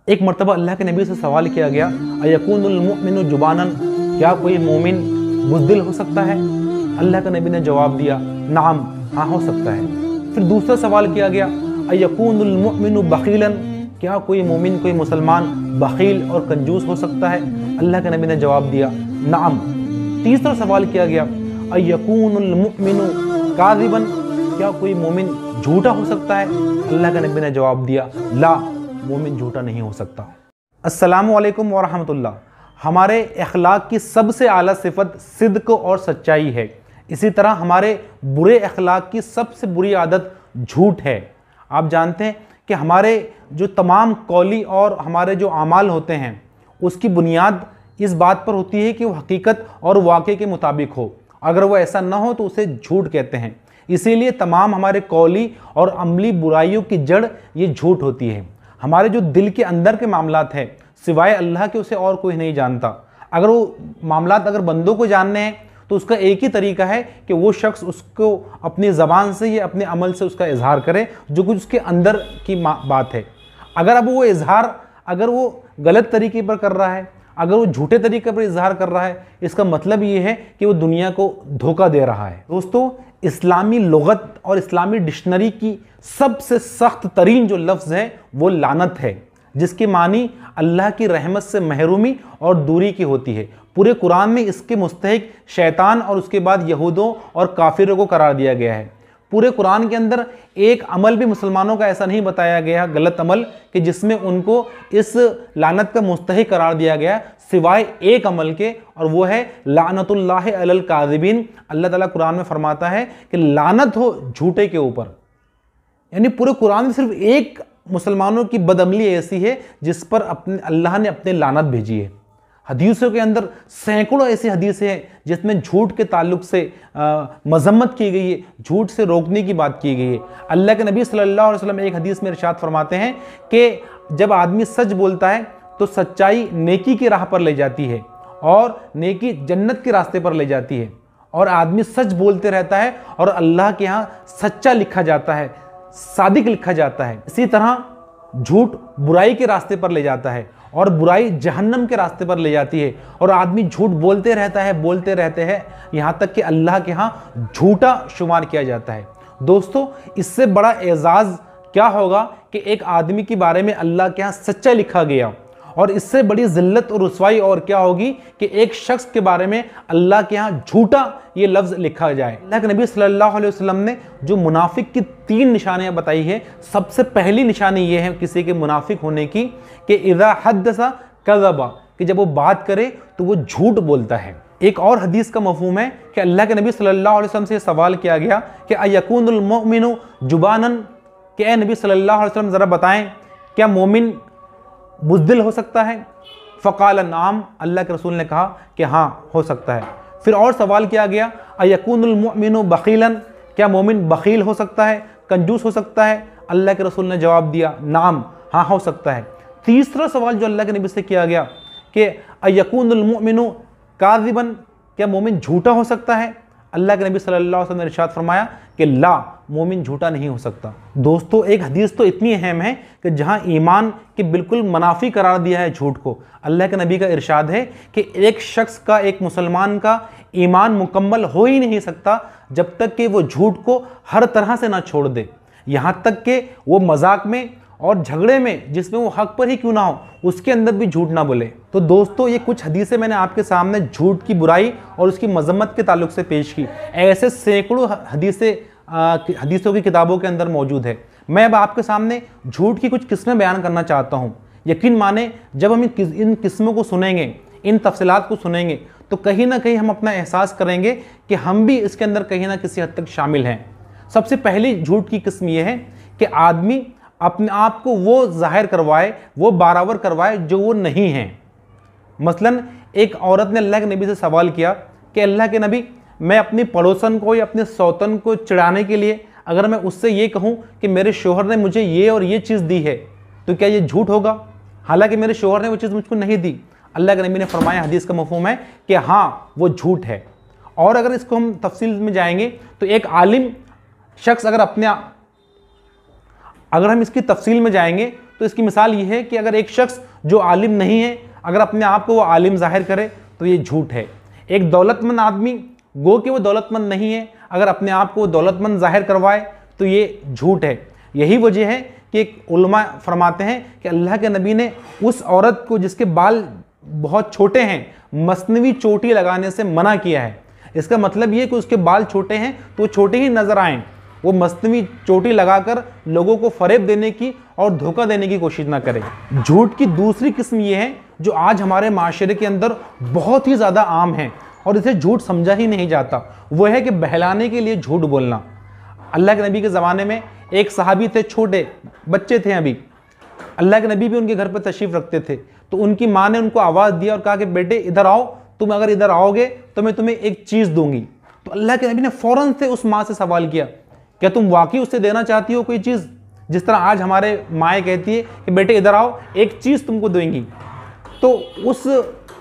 एक मरतबा अल्लाह के नबी से सवाल किया गया, अयकूनुल मुमिनु जुबानन, क्या कोई मोमिन बुज़दिल हो सकता है? अल्लाह के नबी ने जवाब दिया, नाम, हाँ हो सकता है। फिर दूसरा सवाल किया गया, अयकूनुल मुमिनु बखीलन, क्या कोई मोमिन, कोई मुसलमान बखील और कंजूस हो सकता है? अल्लाह के नबी ने जवाब दिया, नाम। तीसरा सवाल किया गया, अयकूनुल मुमिनु काज़िबन, क्या कोई मोमिन झूठा हो सकता है? अल्लाह के नबी ने जवाब दिया, ला, मोमिन झूठा नहीं हो सकता। अस्सलामु अलैकुम व रहमतुल्लाह। हमारे अखलाक की सबसे आला सिफत सिद्क और सच्चाई है। इसी तरह हमारे बुरे अखलाक की सबसे बुरी आदत झूठ है। आप जानते हैं कि हमारे जो तमाम कौली और हमारे जो आमाल होते हैं उसकी बुनियाद इस बात पर होती है कि वो हकीकत और वाक़े के मुताबिक हो। अगर वो ऐसा ना हो तो उसे झूठ कहते हैं। इसीलिए तमाम हमारे कौली और अमली बुराइयों की जड़ ये झूठ होती है। हमारे जो दिल के अंदर के मामलात हैं सिवाय अल्लाह के उसे और कोई नहीं जानता। अगर वो मामलात अगर बंदों को जानने हैं तो उसका एक ही तरीका है कि वो शख्स उसको अपनी ज़बान से या अपने अमल से उसका इजहार करे जो कुछ उसके अंदर की बात है। अगर अब वो इजहार अगर वो गलत तरीके पर कर रहा है, अगर वो झूठे तरीके पर इजहार कर रहा है, इसका मतलब ये है कि वो दुनिया को धोखा दे रहा है। दोस्तों, इस्लामी लुगत और इस्लामी डिक्शनरी की सबसे सख्त तरीन जो लफ्ज़ है वो लानत है, जिसकी मानी अल्लाह की रहमत से महरूमी और दूरी की होती है। पूरे कुरान में इसके मुस्तहिक शैतान और उसके बाद यहूदों और काफिरों को करार दिया गया है। पूरे कुरान के अंदर एक अमल भी मुसलमानों का ऐसा नहीं बताया गया, गलत अमल, कि जिसमें उनको इस लानत का मुस्तहिक करार दिया गया, सिवाय एक अमल के, और वो है लानतुल्लाहि अलल काज़िबीन। अल्लाह ताला कुरान में फरमाता है कि लानत हो झूठे के ऊपर। यानी पूरे कुरान में सिर्फ एक मुसलमानों की बदअमली ऐसी है जिस पर अल्लाह ने अपने लानत भेजी है। हदीसों के अंदर सैकड़ों ऐसी हदीसें हैं जिसमें झूठ के ताल्लुक से मजम्मत की गई है, झूठ से रोकने की बात की गई है। अल्लाह के नबी सल्लल्लाहु अलैहि वसल्लम एक हदीस में इरशाद फरमाते हैं कि जब आदमी सच बोलता है तो सच्चाई नेकी की राह पर ले जाती है और नेकी जन्नत के रास्ते पर ले जाती है, और आदमी सच बोलते रहता है और अल्लाह के यहाँ सच्चा लिखा जाता है, सादिक लिखा जाता है। इसी तरह झूठ बुराई के रास्ते पर ले जाता है और बुराई जहन्नम के रास्ते पर ले जाती है, और आदमी झूठ बोलते रहता है, बोलते रहते हैं, यहाँ तक कि अल्लाह के यहाँ झूठा शुमार किया जाता है। दोस्तों, इससे बड़ा एजाज़ क्या होगा कि एक आदमी के बारे में अल्लाह के यहाँ सच्चा लिखा गया, और इससे बड़ी ज़िल्लत और रुसवाई और क्या होगी कि एक शख्स के बारे में अल्लाह के यहाँ झूठा ये लफ्ज़ लिखा जाए। अल्लाह के नबी सल्लल्लाहु अलैहि वसल्लम ने जो मुनाफिक की 3 निशानियाँ बताई है, सबसे पहली निशानी ये है किसी के मुनाफिक होने की कि इज़ा हद्दसा कज़बा, कि जब वो बात करे तो वो झूठ बोलता है। एक और हदीस का मफ़हूम है कि अल्लाह के नबी सल्लल्लाहु अलैहि वसल्लम से सवाल किया गया कि अयकूनुल मुमिनु जुबानन, कि ए नबी सल्लल्लाहु अलैहि वसल्लम ज़रा बताएं क्या मोमिन बुज़दिल हो सकता है? फ़क़ाल नाम, अल्लाह के रसूल ने कहा कि हाँ हो सकता है। फिर और सवाल किया गया, अयकूनुल मुमिनु बखीलन, क्या मोमिन बखील हो सकता है, कंजूस हो सकता है? अल्लाह के रसूल ने जवाब दिया, नाम, हाँ हो सकता है। तीसरा सवाल जो अल्लाह के नबी से किया गया कि अयकूनुल मुमिनु काज़िबन, क्या मोमिन झूठा हो सकता है? अल्लाह के नबी सल्लल्लाहु अलैहि वसल्लम ने इरशाद फरमाया कि ला, मोमिन झूठा नहीं हो सकता। दोस्तों, एक हदीस तो इतनी अहम है कि जहां ईमान के बिल्कुल मुनाफी करार दिया है झूठ को। अल्लाह के नबी का इरशाद है कि एक शख्स का, एक मुसलमान का ईमान मुकम्मल हो ही नहीं सकता जब तक कि वो झूठ को हर तरह से ना छोड़ दे, यहाँ तक कि वो मजाक में और झगड़े में, जिसमें वो हक पर ही क्यों ना हो, उसके अंदर भी झूठ ना बोले। तो दोस्तों, ये कुछ हदीसें मैंने आपके सामने झूठ की बुराई और उसकी मजम्मत के ताल्लुक से पेश की। ऐसे सैकड़ों हदीसों की किताबों के अंदर मौजूद है। मैं अब आपके सामने झूठ की कुछ किस्में बयान करना चाहता हूँ। यकीन माने, जब हम इन किस्मों को सुनेंगे, इन तफसीलात को सुनेंगे, तो कहीं ना कहीं हम अपना एहसास करेंगे कि हम भी इसके अंदर कहीं ना किसी हद तक शामिल हैं। सबसे पहली झूठ की किस्म यह है कि आदमी अपने आप को वो जाहिर करवाए, वो बारावर करवाए जो वो नहीं है। मसलन एक औरत ने अल्लाह के नबी से सवाल किया कि अल्लाह के नबी, मैं अपनी पड़ोसन को या अपने सौतन को चिढ़ाने के लिए अगर मैं उससे ये कहूँ कि मेरे शोहर ने मुझे ये और ये चीज़ दी है, तो क्या ये झूठ होगा? हालांकि मेरे शोहर ने वो चीज़ मुझको नहीं दी। अल्लाह के नबी ने फरमाया, हदीस का मफ़हूम है कि हाँ वो झूठ है। और अगर इसको हम तफसील में जाएंगे तो एक आलिम शख्स अगर हम इसकी तफसील में जाएंगे तो इसकी मिसाल ये है कि अगर एक शख्स जो आलिम नहीं है अगर अपने आप को वो आलिम जाहिर करे तो ये झूठ है। एक दौलतमंद आदमी गो कि वो दौलतमंद नहीं है, अगर अपने आप को दौलतमंद जाहिर करवाए तो ये झूठ है। यही वजह है कि एक उलमा फरमाते हैं कि अल्लाह के नबी ने उस औरत को जिसके बाल बहुत छोटे हैं मसनवी चोटी लगाने से मना किया है। इसका मतलब ये कि उसके बाल छोटे हैं तो वो छोटे ही नजर आएं, वो मसनवी चोटी लगाकर लोगों को फरेब देने की और धोखा देने की कोशिश ना करें। झूठ की दूसरी किस्म ये है जो आज हमारे माशरे के अंदर बहुत ही ज़्यादा आम है और इसे झूठ समझा ही नहीं जाता, वो है कि बहलाने के लिए झूठ बोलना। अल्लाह के नबी के ज़माने में एक सहाबी थे, छोटे बच्चे थे अभी, अल्लाह के नबी भी उनके घर पर तशरीफ़ रखते थे, तो उनकी माँ ने उनको आवाज़ दिया और कहा कि बेटे इधर आओ, तुम अगर इधर आओगे तो मैं तुम्हें एक चीज़ दूंगी। तो अल्लाह के नबी ने फ़ौरन से उस माँ से सवाल किया, क्या तुम वाकई उससे देना चाहती हो कोई चीज़? जिस तरह आज हमारे माएँ कहती है कि बेटे इधर आओ, एक चीज़ तुमको देंगी। तो उस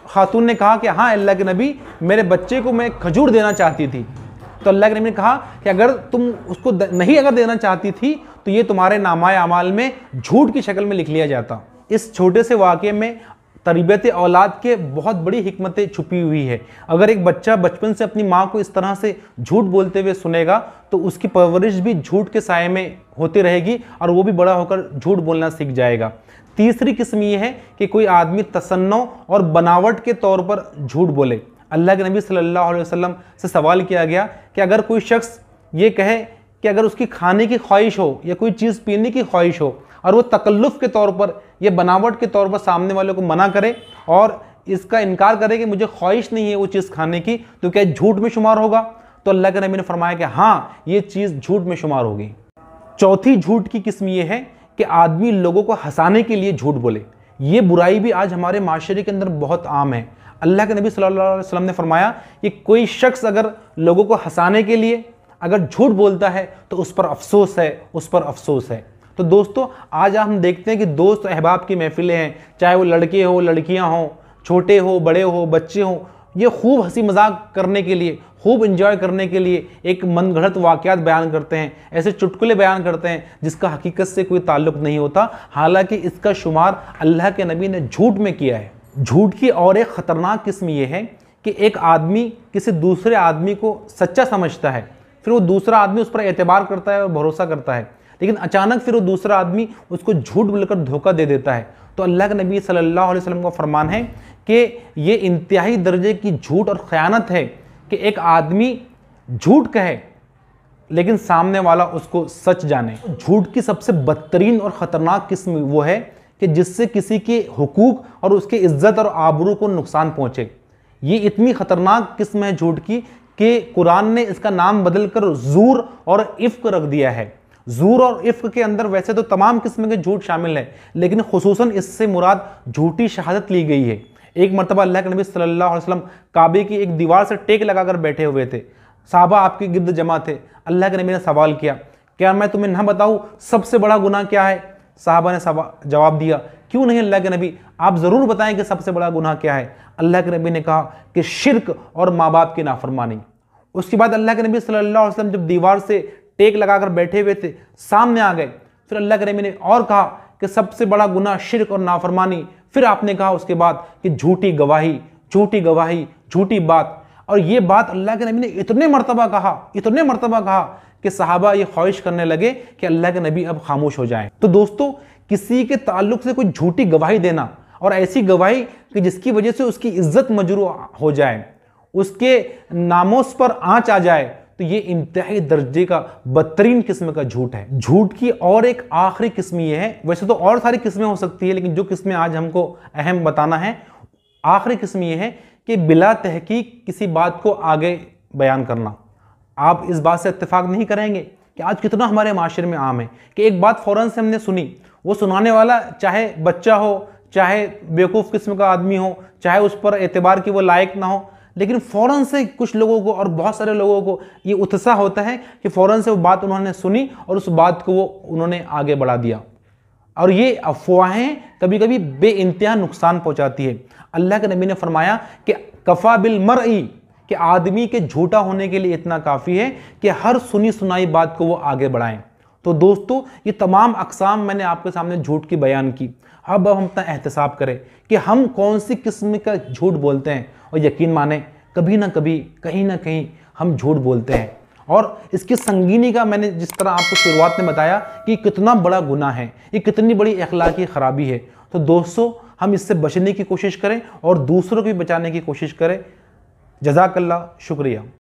खातून ने कहा कि हाँ अल्लाह के नबी, मेरे बच्चे को मैं खजूर देना चाहती थी। तो अल्लाह के नबी ने कहा कि अगर तुम उसको नहीं अगर देना चाहती थी तो ये तुम्हारे नामाए अमाल में झूठ की शक्ल में लिख लिया जाता। इस छोटे से वाक़े में तरबियत औलाद के बहुत बड़ी हिकमतें छुपी हुई है। अगर एक बच्चा बचपन से अपनी माँ को इस तरह से झूठ बोलते हुए सुनेगा तो उसकी परवरिश भी झूठ के साए में होती रहेगी और वो भी बड़ा होकर झूठ बोलना सीख जाएगा। तीसरी किस्म ये है कि कोई आदमी तसन्नो और बनावट के तौर पर झूठ बोले। अल्लाह के नबी सल्लल्लाहु अलैहि वसल्लम से सवाल किया गया कि अगर कोई शख्स ये कहे कि अगर उसकी खाने की ख्वाहिश हो या कोई चीज़ पीने की ख्वाहिश हो और वो तकल्लुफ़ के तौर पर या बनावट के तौर पर सामने वाले को मना करे और इसका इनकार करे कि मुझे ख्वाहिश नहीं है वो चीज़ खाने की, तो क्या झूठ में शुमार होगा? तो अल्लाह के नबी ने फरमाया कि हाँ, ये चीज़ झूठ में शुमार होगी। चौथी झूठ की किस्म ये है कि आदमी लोगों को हंसाने के लिए झूठ बोले। ये बुराई भी आज हमारे माशरे के अंदर बहुत आम है। अल्लाह के नबी सल्लल्लाहु अलैहि वसल्लम ने फरमाया कि कोई शख्स अगर लोगों को हंसाने के लिए अगर झूठ बोलता है तो उस पर अफसोस है, उस पर अफसोस है। तो दोस्तों, आज हम देखते हैं कि दोस्त अहबाब की महफिलें हैं, चाहे वो लड़के हो लड़कियां हों, छोटे हो बड़े हो बच्चे हों, ये खूब हंसी मजाक करने के लिए, खूब इंजॉय करने के लिए एक मनगढ़ंत वाक़यात बयान करते हैं, ऐसे चुटकुले बयान करते हैं जिसका हकीकत से कोई ताल्लुक़ नहीं होता। हालांकि इसका शुमार अल्लाह के नबी ने झूठ में किया है। झूठ की और एक ख़तरनाक किस्म ये है कि एक आदमी किसी दूसरे आदमी को सच्चा समझता है, फिर वो दूसरा आदमी उस पर एतबार करता है और भरोसा करता है, लेकिन अचानक फिर वो दूसरा आदमी उसको झूठ बोलकर धोखा दे देता है। तो अल्लाह के नबी सल्लल्लाहु अलैहि वसल्लम का फरमान है कि ये इंतहाई दर्जे की झूठ और ख़यानत है कि एक आदमी झूठ कहे लेकिन सामने वाला उसको सच जाने। झूठ की सबसे बदतरीन और ख़तरनाक किस्म वो है कि जिससे किसी के हुकूक और उसकी इज्जत और आबरू को नुकसान पहुँचे। ये इतनी ख़तरनाक किस्म है झूठ की कि कुरान ने इसका नाम बदलकर ज़ूर और इफ़्क रख दिया है। ज़ूर और इफ़्क के अंदर वैसे तो तमाम किस्म के झूठ शामिल है, लेकिन खुसूसन इससे मुराद झूठी शहादत ली गई है। एक मरतबा अल्लाह के नबी सल्लल्लाहु अलैहि वसल्लम काबे की एक दीवार से टेक लगाकर बैठे हुए थे, साहबा आपके गिर्द जमा थे। अल्लाह के नबी ने सवाल किया, क्या मैं तुम्हें ना बताऊँ सबसे बड़ा गुनाह क्या है? साहबा ने जवाब दिया, क्यों नहीं अल्लाह के नबी, आप ज़रूर बताएं कि सबसे बड़ा गुनाह क्या है। अल्लाह के नबी ने कहा कि शिर्क और माँ बाप की नाफरमानी। उसके बाद अल्लाह के नबी सल्लल्लाहु अलैहि वसल्लम जब दीवार से टेक लगाकर बैठे हुए थे, सामने आ गए, फिर अल्लाह के नबी ने और कहा कि सबसे बड़ा गुनाह शिर्क और नाफरमानी। फिर आपने कहा उसके बाद कि झूठी गवाही, झूठी गवाही, झूठी बात। और ये बात अल्लाह के नबी ने इतने मरतबा कहा कि सहाबा ये ख्वाहिश करने लगे कि अल्लाह के नबी अब खामोश हो जाएं। तो दोस्तों, किसी के ताल्लुक से कोई झूठी गवाही देना और ऐसी गवाही कि जिसकी वजह से उसकी इज्जत मजरू हो जाए, उसके नामोस पर आंच आ जाए, तो ये इंतहाई दर्जे का बदतरीन किस्म का झूठ है। झूठ की और एक आखिरी किस्म ये है, वैसे तो और सारी किस्में हो सकती है, लेकिन जो किस्में आज हमको अहम बताना है, आखिरी किस्म ये है कि बिला तहकीक किसी बात को आगे बयान करना। आप इस बात से इत्तेफाक नहीं करेंगे कि आज कितना हमारे माशरे में आम है कि एक बात फ़ौरन से हमने सुनी, वो सुनाने वाला चाहे बच्चा हो, चाहे बेवकूफ़ किस्म का आदमी हो, चाहे उस पर एतबार की वो लायक ना हो, लेकिन फ़ौरन से कुछ लोगों को और बहुत सारे लोगों को ये उत्साह होता है कि फ़ौरन से वो बात उन्होंने सुनी और उस बात को वो उन्होंने आगे बढ़ा दिया। और ये अफवाहें कभी कभी बेइंतहा नुकसान पहुंचाती है। अल्लाह के नबी ने फरमाया कि कफ़ा बिल मरई, कि आदमी के झूठा होने के लिए इतना काफ़ी है कि हर सुनी सुनाई बात को वो आगे बढ़ाएं। तो दोस्तों ये तमाम अक़साम मैंने आपके सामने झूठ की बयान की। अब हम अपना एहतसाब करें कि हम कौन सी किस्म का झूठ बोलते हैं, और यकीन माने कभी ना कभी कहीं ना कहीं हम झूठ बोलते हैं। और इसकी संगीनी का मैंने जिस तरह आपको शुरुआत में बताया कि कितना बड़ा गुनाह है, ये कितनी बड़ी अखलाकी ख़राबी है। तो दोस्तों हम इससे बचने की कोशिश करें और दूसरों को भी बचाने की कोशिश करें। जज़ाकल्लाह, शुक्रिया।